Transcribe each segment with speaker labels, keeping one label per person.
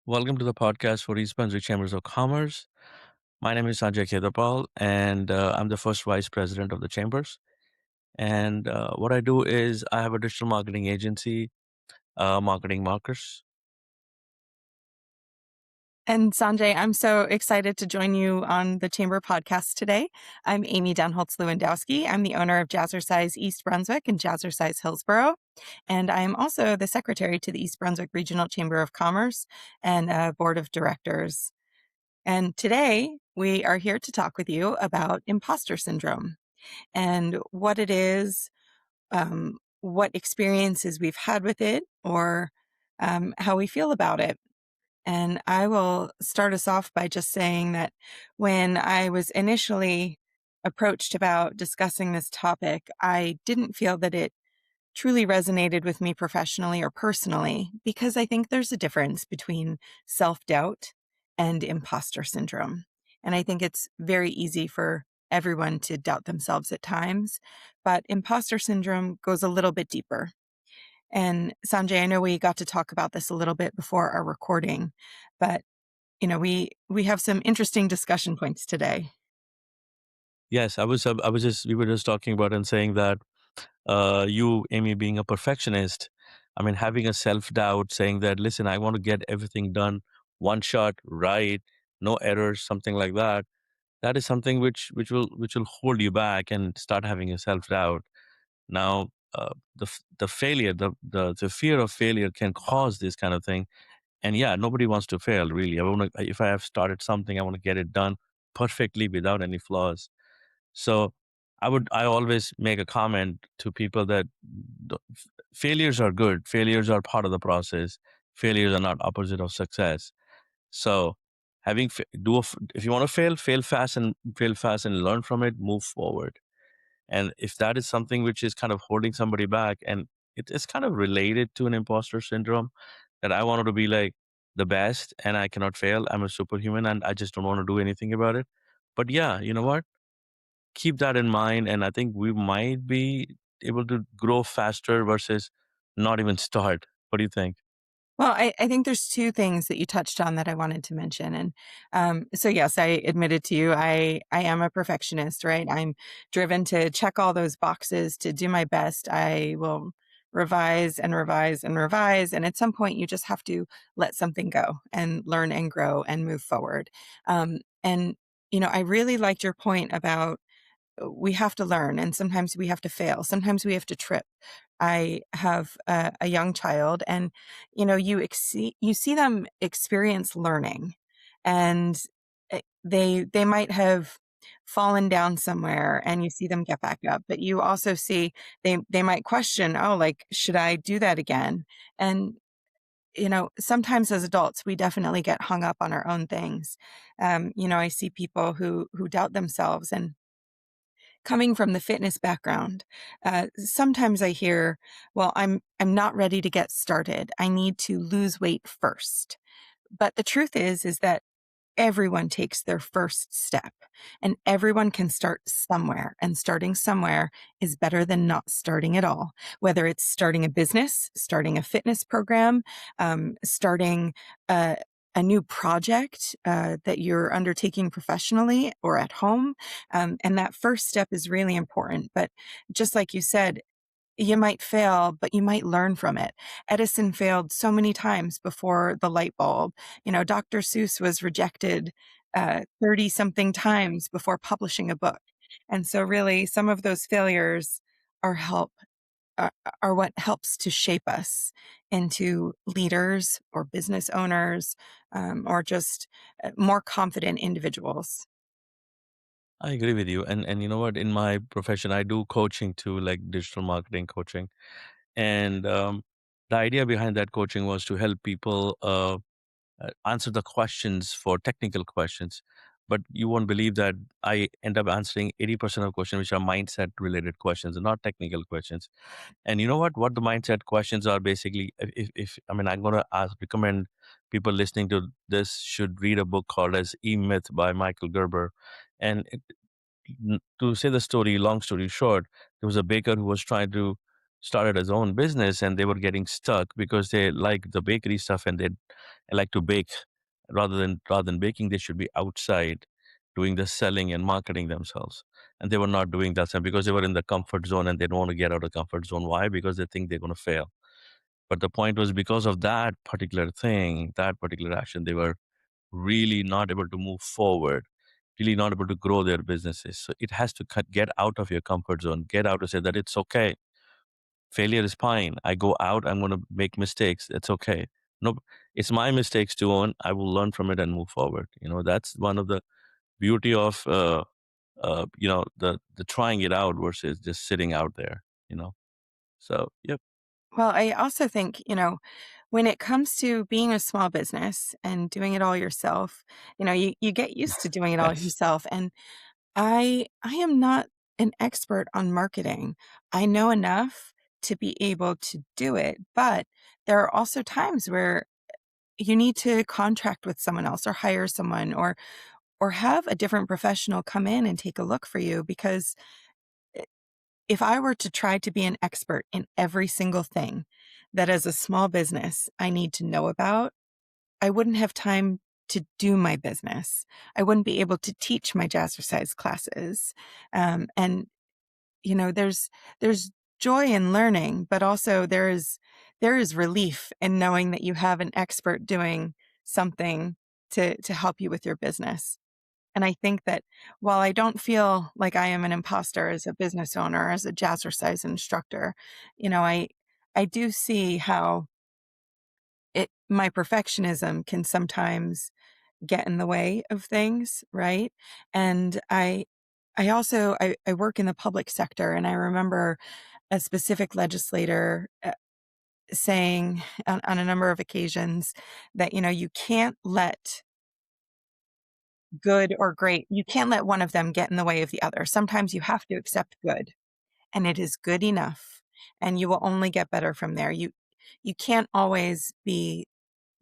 Speaker 1: Welcome to the podcast for East Brunswick Chambers of Commerce. My name is Sunnjay Khetherpaal, and I'm the first vice president of the Chambers. And what I do is I have a digital marketing agency, Marketing Markers.
Speaker 2: And Sanjay, I'm so excited to join you on the Chamber podcast today. I'm Amy Denholtz Lewandowski. I'm the owner of Jazzercise East Brunswick and Jazzercise Hillsborough. And I'm also the secretary to the East Brunswick Regional Chamber of Commerce and board of directors. And today we are here to talk with you about imposter syndrome and what it is, what experiences we've had with it, or how we feel about it. And I will start us off by just saying that when I was initially approached about discussing this topic, I didn't feel that it truly resonated with me professionally or personally, because I think there's a difference between self-doubt and imposter syndrome. And I think it's very easy for everyone to doubt themselves at times, but imposter syndrome goes a little bit deeper. And Sanjay, I know we got to talk about this a little bit before our recording, but we have some interesting discussion points today.
Speaker 1: Yes, we were just talking about and saying that you, Amy, being a perfectionist, I mean, having a self doubt, saying that, listen, I want to get everything done one shot, right, no errors, something like that. That is something which will hold you back and start having a self doubt. Now, the failure, the fear of failure can cause this kind of thing. And yeah, nobody wants to fail, really. If I have started something, I want to get it done perfectly without any flaws. So I always make a comment to people that failures are good. Failures are part of the process. Failures are not opposite of success. So if you want to fail fast and learn from it, move forward. And if that is something which is kind of holding somebody back, and it is kind of related to an imposter syndrome, that I wanted to be like the best and I cannot fail. I'm a superhuman and I just don't want to do anything about it. But yeah, you know what? Keep that in mind. And I think we might be able to grow faster versus not even start. What do you think?
Speaker 2: Well, I think there's two things that you touched on that I wanted to mention. And so, yes, I admitted to you, I am a perfectionist, right? I'm driven to check all those boxes, to do my best. I will revise and revise and revise. And at some point, you just have to let something go and learn and grow and move forward. And I really liked your point about we have to learn and sometimes we have to fail. Sometimes we have to trip. I have a young child and, you see them experience learning and they might have fallen down somewhere and you see them get back up, but you also see they might question, oh, like, should I do that again? And, sometimes as adults, we definitely get hung up on our own things. I see people who doubt themselves, and coming from the fitness background, sometimes I hear, well, I'm not ready to get started. I need to lose weight first. But the truth is that everyone takes their first step and everyone can start somewhere, and starting somewhere is better than not starting at all. Whether it's starting a business, starting a fitness program, starting a new project that you're undertaking professionally or at home. And that first step is really important. But just like you said, you might fail, but you might learn from it. Edison failed so many times before the light bulb. Dr. Seuss was rejected 30 something times before publishing a book. And so really some of those failures are are what helps to shape us into leaders or business owners, or just more confident individuals.
Speaker 1: I agree with you. And you know what? In my profession, I do coaching too, like digital marketing coaching. And the idea behind that coaching was to help people answer the questions for technical questions. But you won't believe that I end up answering 80% of questions, which are mindset related questions and not technical questions. And you know what the mindset questions are basically, if I mean, I'm going to recommend people listening to this should read a book called as E-Myth by Michael Gerber. And to say the story, long story short, there was a baker who was trying to started his own business and they were getting stuck because they like the bakery stuff and they like to bake rather than baking. They should be outside doing the selling and marketing themselves, and they were not doing that because they were in the comfort zone and they don't want to get out of comfort zone. Why? Because they think they're going to fail. But the point was, because of that particular thing, that particular action, they were really not able to move forward, really not able to grow their businesses. So it has to get out of your comfort zone, get out and say that it's okay. Failure is fine. I go out, I'm going to make mistakes. It's okay. No, it's my mistakes to own. I will learn from it and move forward. That's one of the beauty of, the trying it out versus just sitting out there, you know? So, yep.
Speaker 2: Well, I also think, when it comes to being a small business and doing it all yourself, you get used to doing it all
Speaker 1: Yes.
Speaker 2: yourself. And I am not an expert on marketing. I know enough to be able to do it, but there are also times where you need to contract with someone else or hire someone or have a different professional come in and take a look for you because if I were to try to be an expert in every single thing that as a small business I need to know about, I wouldn't have time to do my business. I wouldn't be able to teach my jazzercise classes. And there's joy in learning, but also there is relief in knowing that you have an expert doing something to help you with your business. And I think that while I don't feel like I am an imposter as a business owner, as a jazzercise instructor, I do see how my perfectionism can sometimes get in the way of things, right? And I work in the public sector, and I remember a specific legislator saying on a number of occasions that, you can't let good or great, you can't let one of them get in the way of the other. Sometimes you have to accept good, and it is good enough, and you will only get better from there. You can't always be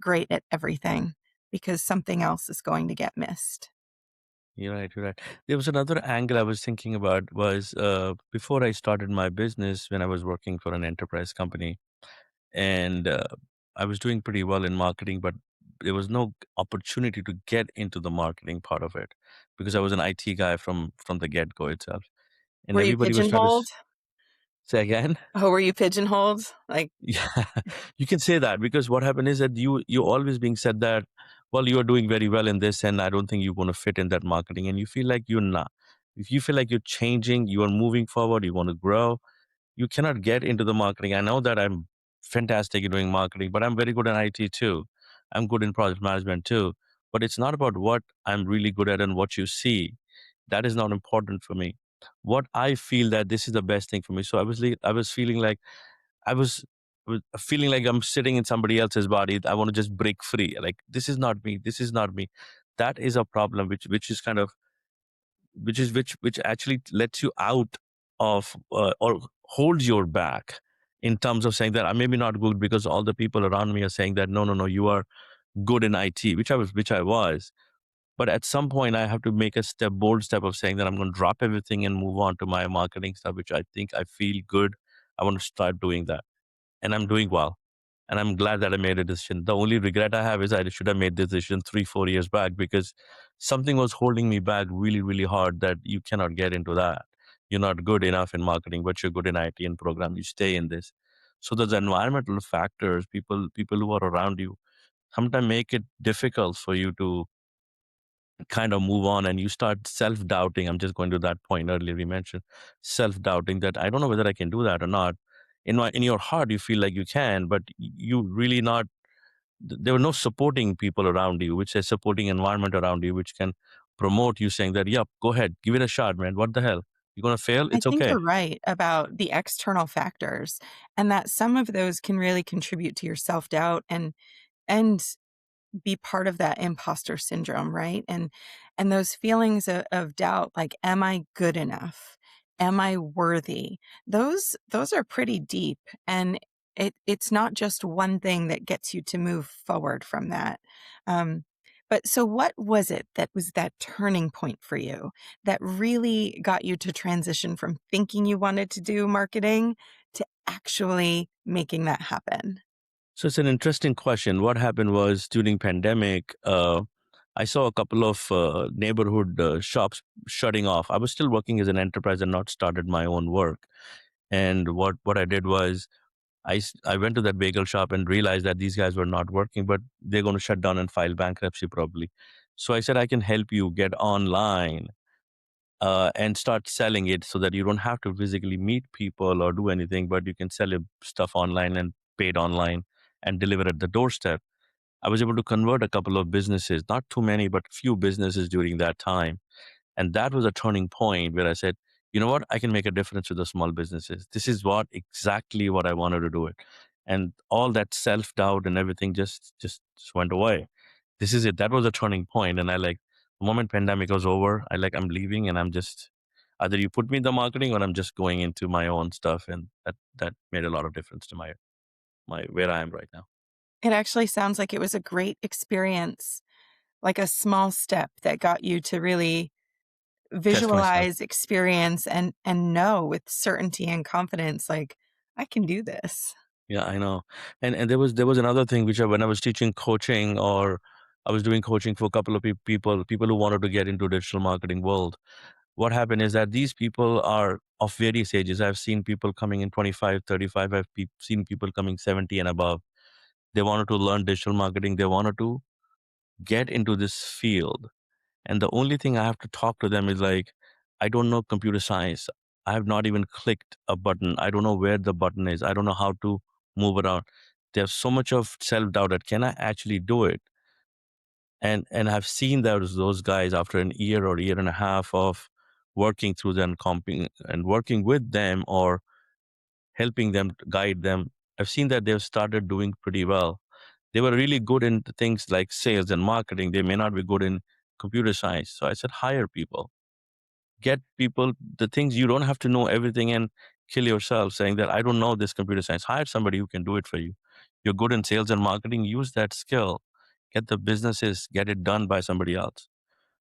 Speaker 2: great at everything because something else is going to get missed.
Speaker 1: You're right. You're right. There was another angle I was thinking about was before I started my business when I was working for an enterprise company, and I was doing pretty well in marketing, but there was no opportunity to get into the marketing part of it because I was an IT guy from the get go itself, and
Speaker 2: Were you
Speaker 1: everybody was trying to
Speaker 2: pigeonholed?
Speaker 1: say again.
Speaker 2: Oh, were you pigeonholed? Like,
Speaker 1: Yeah, you can say that because what happened is that you're always being said that, well, you are doing very well in this, and I don't think you're going to fit in that marketing, and you feel like you're not. If you feel like you're changing, you are moving forward, you want to grow, you cannot get into the marketing. I know that I'm fantastic at doing marketing, but I'm very good at IT too. I'm good in project management too. But it's not about what I'm really good at and what you see. That is not important for me. What I feel that this is the best thing for me. So I was feeling like I was feeling like I'm sitting in somebody else's body. I want to just break free. Like this is not me. This is not me. That is a problem, which is kind of which actually lets you out of or holds your back in terms of saying that I'm maybe not good because all the people around me are saying that no, you are good in IT, which I was. But at some point, I have to make a bold step of saying that I'm going to drop everything and move on to my marketing stuff, which I think I feel good. I want to start doing that, and I'm doing well. And I'm glad that I made a decision. The only regret I have is I should have made this decision 3, 4 years back because something was holding me back really, really hard that you cannot get into that. You're not good enough in marketing, but you're good in IT and program. You stay in this. So there's environmental factors, people who are around you sometimes make it difficult for you to kind of move on and you start self-doubting. I'm just going to that point earlier we mentioned self-doubting that I don't know whether I can do that or not. In your heart you feel like you can, but you really not. There were no supporting people around you, which is supporting environment around you, which can promote you saying that, yep, go ahead, give it a shot, man. What the hell? You're gonna fail?
Speaker 2: I
Speaker 1: It's
Speaker 2: think
Speaker 1: okay.
Speaker 2: you're right about the external factors and that some of those can really contribute to your self-doubt and be part of that imposter syndrome, right? And those feelings of doubt, like, am I good enough? Am I worthy? Those are pretty deep. And it's not just one thing that gets you to move forward from that. Um, but so what was it that was that turning point for you that really got you to transition from thinking you wanted to do marketing to actually making that happen?
Speaker 1: So it's an interesting question. What happened was during pandemic, I saw a couple of neighborhood shops shutting off. I was still working as an enterprise and not started my own work. And what I did was I went to that bagel shop and realized that these guys were not working, but they're going to shut down and file bankruptcy probably. So I said I can help you get online and start selling it so that you don't have to physically meet people or do anything, but you can sell your stuff online and pay it online and deliver at the doorstep. I was able to convert a couple of businesses, not too many, but few businesses during that time. And that was a turning point where I said, you know what, I can make a difference with the small businesses. This is what exactly what I wanted to do it. And all that self-doubt and everything just went away. This is it. That was a turning point. And I like the moment pandemic was over, I'm leaving and I'm just either you put me in the marketing or I'm just going into my own stuff. And that made a lot of difference to my where I am right now.
Speaker 2: It actually sounds like it was a great experience, like a small step that got you to really
Speaker 1: Test myself.
Speaker 2: visualize, experience, and know with certainty and confidence, like, "I can do this."
Speaker 1: Yeah, I know. And there was another thing which when I was teaching coaching or I was doing coaching for a couple of people who wanted to get into digital marketing world. What happened is that these people are of various ages. I've seen people coming in 25, 35. Seen people coming 70 and above. They wanted to learn digital marketing. They wanted to get into this field. And the only thing I have to talk to them is like, I don't know computer science. I have not even clicked a button. I don't know where the button is. I don't know how to move around. There's so much of self-doubt that can I actually do it? And I've seen those guys after an year or year and a half of working through them, comping and working with them or helping them, to guide them. I've seen that they've started doing pretty well. They were really good in things like sales and marketing. They may not be good in computer science. So I said, hire people, get people the things. You don't have to know everything and kill yourself saying that I don't know this computer science. Hire somebody who can do it for you. You're good in sales and marketing, use that skill. Get the businesses, get it done by somebody else.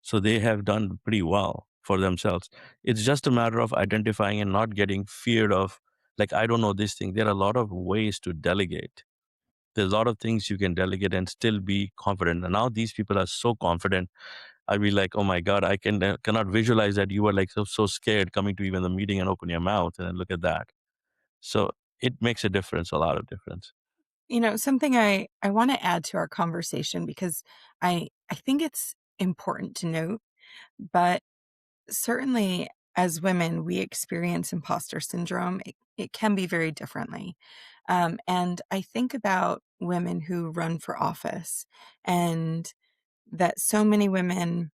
Speaker 1: So they have done pretty well for themselves. It's just a matter of identifying and not getting feared of, like, I don't know this thing. There are a lot of ways to delegate. There's a lot of things you can delegate and still be confident. And now these people are so confident. I'd be like, oh my God, I cannot visualize that you were like so scared coming to even the meeting and open your mouth and then look at that. So it makes a difference, a lot of difference.
Speaker 2: Something I wanna add to our conversation because I think it's important to note, but certainly as women, we experience imposter syndrome. It can be very differently. And I think about women who run for office and that so many women,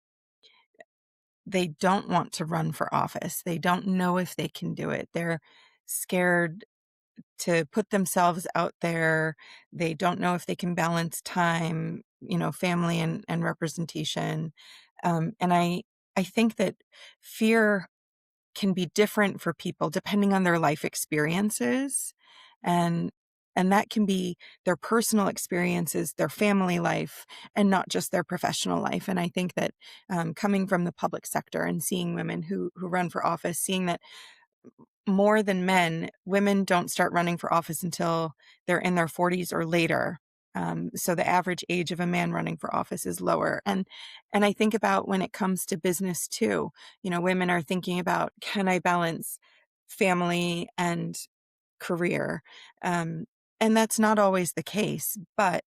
Speaker 2: they don't want to run for office. They don't know if they can do it. They're scared to put themselves out there. They don't know if they can balance time, family and representation. And I think that fear can be different for people depending on their life experiences. And and that can be their personal experiences, their family life, and not just their professional life. And I think that coming from the public sector and seeing women who run for office, seeing that more than men, women don't start running for office until they're in their 40s or later. So the average age of a man running for office is lower. And I think about when it comes to business too, women are thinking about, can I balance family and career? Um, and that's not always the case, but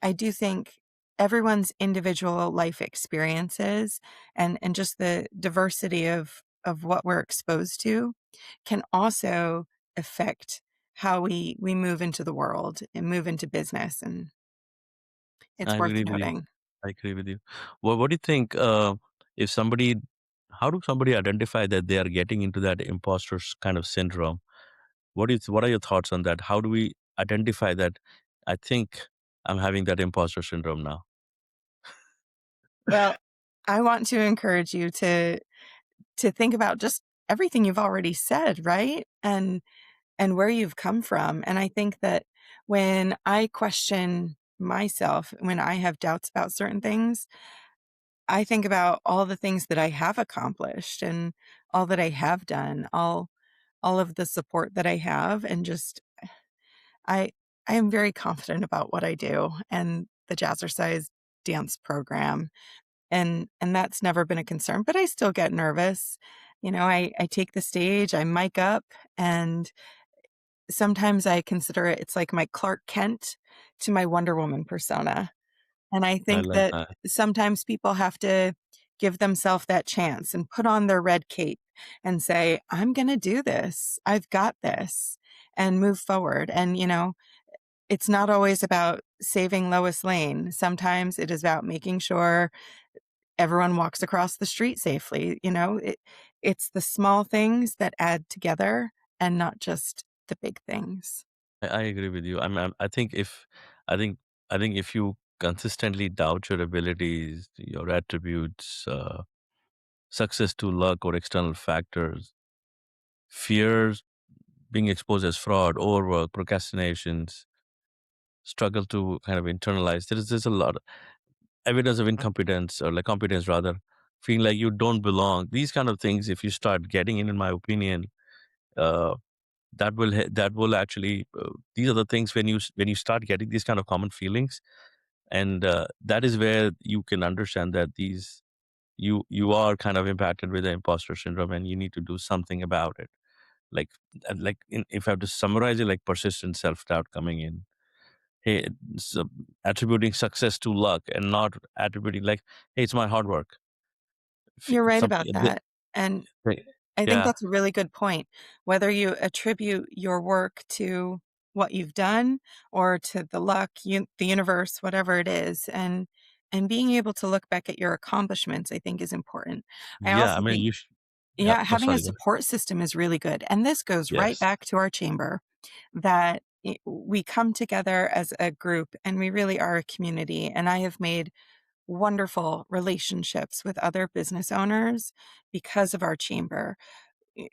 Speaker 2: I do think everyone's individual life experiences and just the diversity of what we're exposed to can also affect how we move into the world and move into business, and
Speaker 1: I
Speaker 2: it's worth
Speaker 1: agree with you.
Speaker 2: noting.
Speaker 1: I agree with you. What do you think if somebody, how do somebody identify that they are getting into that kind of syndrome? What are your thoughts on that? How do we identify that I think I'm having that imposter syndrome now?
Speaker 2: Well, I want to encourage you to think about just everything you've already said, right? And where you've come from. And I think that when I question myself, when I have doubts about certain things, I think about all the things that I have accomplished and all that I have done. all of the support that I have, and just I I am very confident about what I do and the Jazzercise dance program, and that's never been a concern, but I still get nervous. I take the stage, I mic up, and sometimes I consider it's like my Clark Kent to my Wonder Woman persona. And I
Speaker 1: I
Speaker 2: think
Speaker 1: like
Speaker 2: that
Speaker 1: that.
Speaker 2: sometimes people have to give themselves that chance and put on their red cape and say, "I'm gonna do this. I've got this," and move forward. And, it's not always about saving Lois Lane. Sometimes it is about making sure everyone walks across the street safely. It's the small things that add together and not just the big things.
Speaker 1: I agree with you. I think I think if you consistently doubt your abilities, your attributes, success to luck or external factors, fears, being exposed as fraud, overwork, procrastinations, struggle to kind of internalize. There's a lot of evidence of incompetence, or like competence rather, feeling like you don't belong. These kind of things, if you start getting in my opinion, uh, that will actually these are the things when you start getting these kind of common feelings, and that is where you can understand that you are kind of impacted with the imposter syndrome, and you need to do something about it. Like if I have to summarize it, like persistent self-doubt coming in. Hey, so attributing success to luck and not attributing like, hey, it's my hard work.
Speaker 2: You're right
Speaker 1: Some,
Speaker 2: about that. And I think
Speaker 1: yeah,
Speaker 2: that's a really good point. Whether you attribute your work to what you've done or to the luck, the universe, whatever it is, and being able to look back at your accomplishments, I think is important. I
Speaker 1: yeah. I
Speaker 2: also
Speaker 1: mean,
Speaker 2: think,
Speaker 1: yeah.
Speaker 2: yeah,
Speaker 1: No,
Speaker 2: having a
Speaker 1: sorry. Go ahead.
Speaker 2: support system is really good. And this goes right
Speaker 1: Yes.
Speaker 2: back to our chamber, that we come together as a group and we really are a community. And I have made wonderful relationships with other business owners because of our chamber. I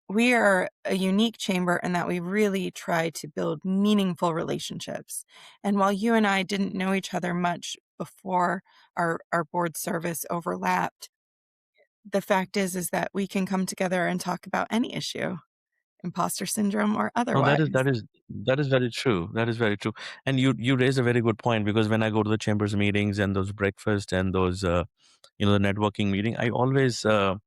Speaker 2: We are a unique chamber in that we really try to build meaningful relationships. And while you and I didn't know each other much before our board service overlapped, the fact is that we can come together and talk about any issue, imposter syndrome or
Speaker 1: No,
Speaker 2: otherwise.
Speaker 1: that is very true. That is very true. And you raise a very good point, because when I go to the chambers meetings and those breakfast and those the networking meeting, I always try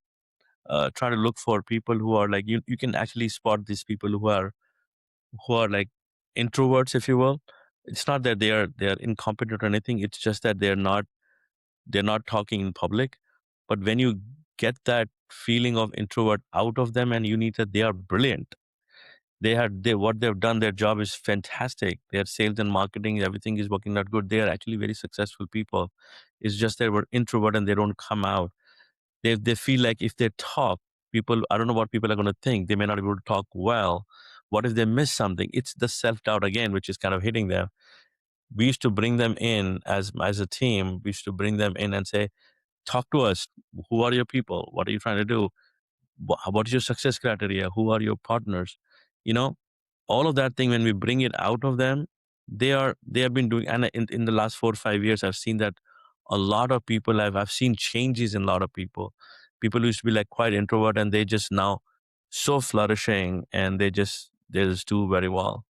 Speaker 1: to look for people who are like you can actually spot these people who are like introverts, if you will. It's not that they are incompetent or anything. It's just that they're not talking in public. But when you get that feeling of introvert out of them, and you need that they are brilliant. They what they've done, their job is fantastic. Their sales and marketing, everything is working out good. They are actually very successful people. It's just they were introvert and they don't come out. They feel like if they talk, people, I don't know what people are going to think. They may not be able to talk well. What if they miss something? It's the self doubt again, which is kind of hitting them. We used to bring them in as a team. We used to bring them in and say, talk to us. Who are your people? What are you trying to do? What is your success criteria? Who are your partners? You know, all of that thing, when we bring it out of them, they have been doing, and in the last 4 or 5 years, I've seen that a lot of people, I've seen changes in a lot of people. People who used to be like quite introvert, and they just now so flourishing, and they just do very well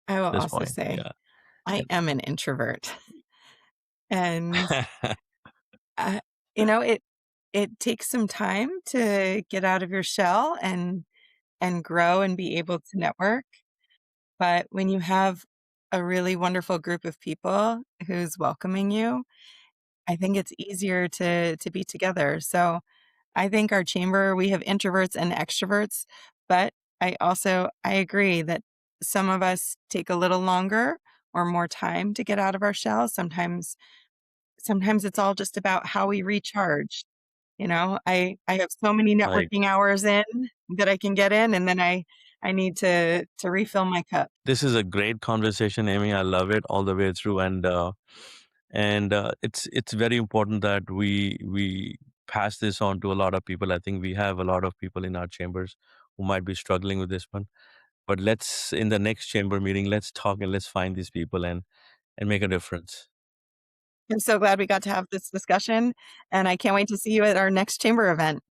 Speaker 2: I will
Speaker 1: at this
Speaker 2: also
Speaker 1: point.
Speaker 2: say
Speaker 1: Yeah.
Speaker 2: I
Speaker 1: And
Speaker 2: am an introvert. And Uh, it takes some time to get out of your shell and grow and be able to network, but when you have a really wonderful group of people who's welcoming you, I think it's easier to be together. So, I think our chamber, we have introverts and extroverts, but I agree that some of us take a little longer or more time to get out of our shell. Sometimes it's all just about how we recharge. I have so many
Speaker 1: like,
Speaker 2: networking hours in that I can get in, and then I need to refill my cup.
Speaker 1: this is a great conversation, Amy. I love it all the way through, and it's very important that we pass this on to a lot of people. I think we have a lot of people in our chambers who might be struggling with this one. But let's, in the next chamber meeting, let's talk and let's find these people and make a difference.
Speaker 2: I'm so glad we got to have this discussion, and I can't wait to see you at our next chamber event.